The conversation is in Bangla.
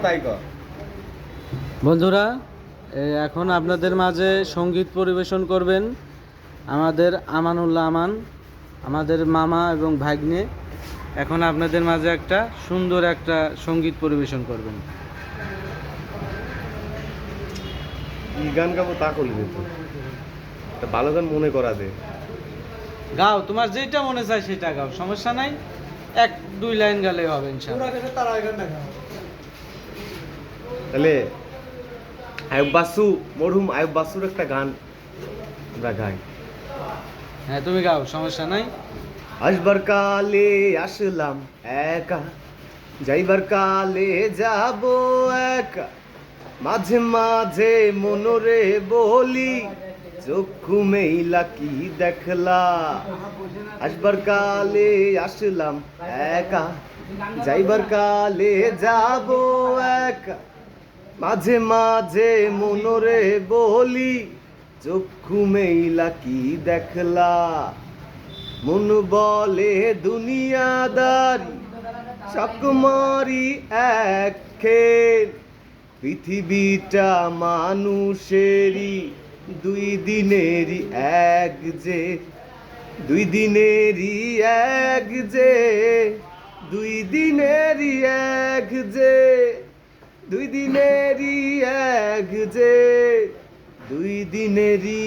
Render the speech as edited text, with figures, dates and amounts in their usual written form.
তাই কর। বন্ধুরা, এখন আপনাদের মাঝে সঙ্গীত পরিবেশন করবেন আমাদের আমানুল্লাহ আমান, আমাদের মামা এবং ভাগ্নে। এখন আপনাদের মাঝে একটা সুন্দর একটা সঙ্গীত পরিবেশন করবেন। কি গান গাবো তা করলি তো, একটা ভালো গান মনে করা দে। গাও, তোমার যেটা মনে চায় সেটা গাও, সমস্যা নাই। 1-2 লাইন গালে হবে ইনশাআল্লাহ। তাহলে আয়ুব বাসু, মরহুম আয়ুব বাসুর একটা গান আমরা গাই। হ্যাঁ, তুমি গাও, সমস্যা নাই। আসবার কালে আসলাম একা, যাইবার কালে যাব একা, মাঝে মাঝে মনরে বলি, চক্ষু মেইলা কি দেখলা। আসবার কালে আসলাম একা, যাইবার কালে যাব একা, মাঝে মাঝে মনরে বলি, চক্ষু মেইলা কি দেখলা। মন বলে দুনিয়াদারি, সকমারি এক খেল, পৃথিবীটা মানুষেরই, দুই দিনেরই এক যে, দুই দিনেরই এক যে, দুই দিনেরই এক যে, দুই দিনেরই এক যে, দুই দিনেরই